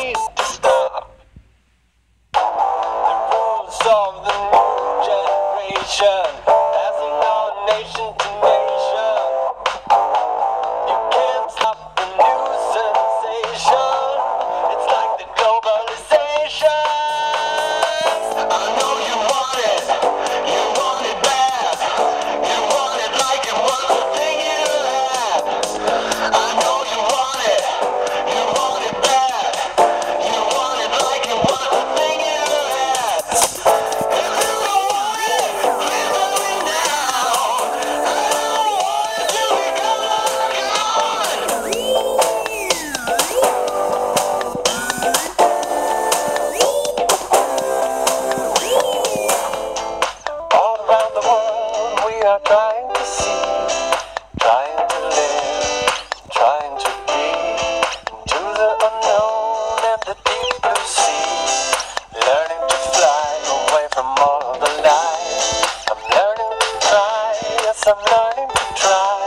need to stop. The rules of the new generation, passing on nation to nation. You can't stop the new sensation. It's like the globalization. I know you want it bad. You want it like it was the thing you had. I know you want it bad. You want it like it was the thing you had. If you don't want it, please let me now. I don't want it till we come all around the world we are trying to see, trying to live, trying to breathe into the unknown and the deep blue sea, learning to fly away from all the lies. I'm learning to try, yes I'm learning to try,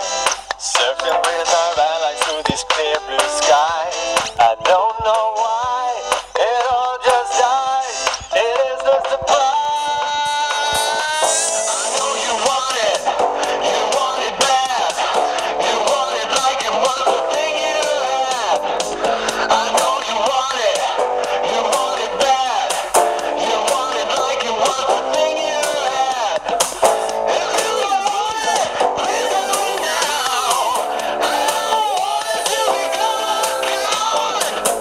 surfing with our allies through these clear blue skies. I don't know why it all just dies. It is no surprise. I know you want it bad. You want it like it was the thing you had. I know you want it bad. You want it like it was the thing you had. If you don't want it, please let me now. I don't want it till we come undone.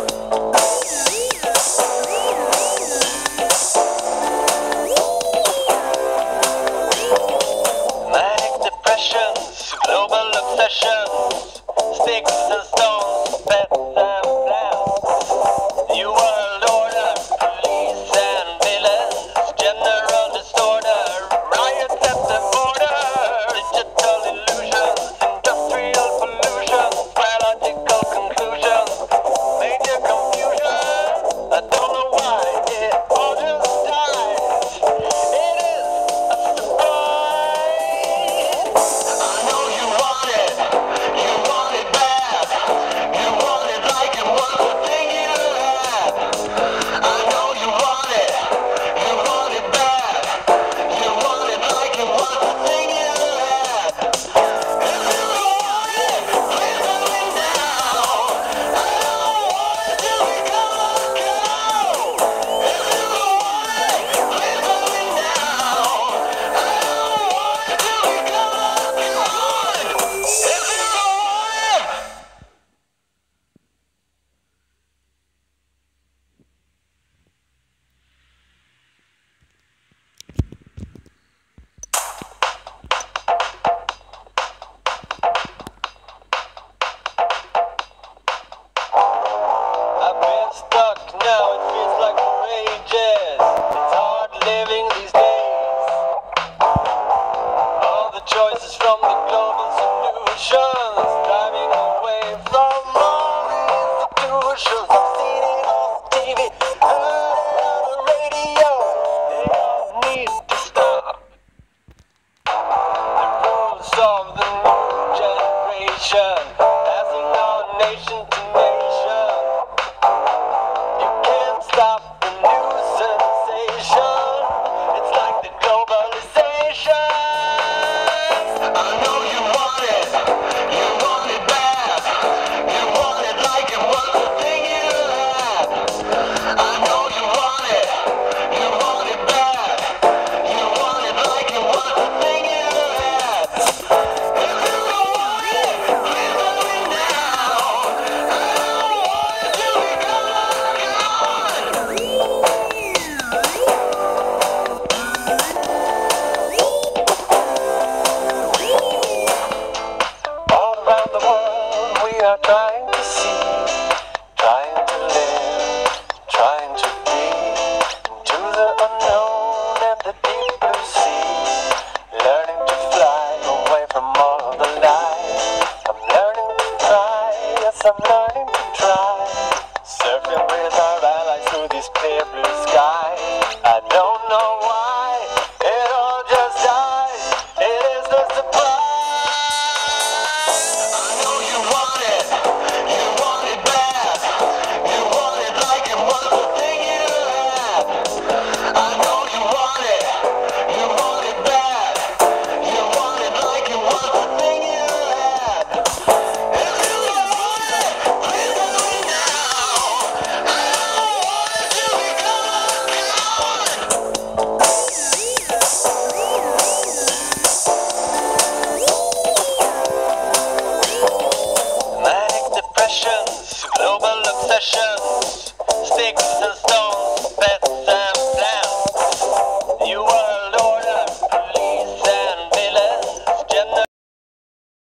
Manic depressions, global obsessions, sticks and stones, pets and plants. New world order, police and villains, general disorder, riots at the border, digital illusions, industrial pollution, biological conclusions, major confusion. I don't know why it all just dies. It is a surprise. I know you want it bad. You want it like it was the thing you had. I know you want it bad. You want it like it was the thing you had. If you don't want it, please let me now. I don't want it till we come undone. If you don't want it, please let me now. I don't want it till we come undone. If you don't want it. I've been stuck now, it feels like for ages. It's hard living these days. All the choices from the global solutions, driving away from all the institutions. I've seen it on TV, heard it on the radio. They all need to stop. The rules of the new generation, passing on nation to nation. You can't stop the new sensation. It's like the globalization. I know you want it bad. You want it like it was the thing you had. I know you want it bad. You want it like it was the thing you had. If you don't want it, please let me now. I don't want it till we come undone. All around the world we are trying to see, trying to live, trying to breathe into the unknown and the deep blue sea, learning to fly away from all the lies. I'm learning to try, yes I'm learning to try, surfing with our allies through these clear blue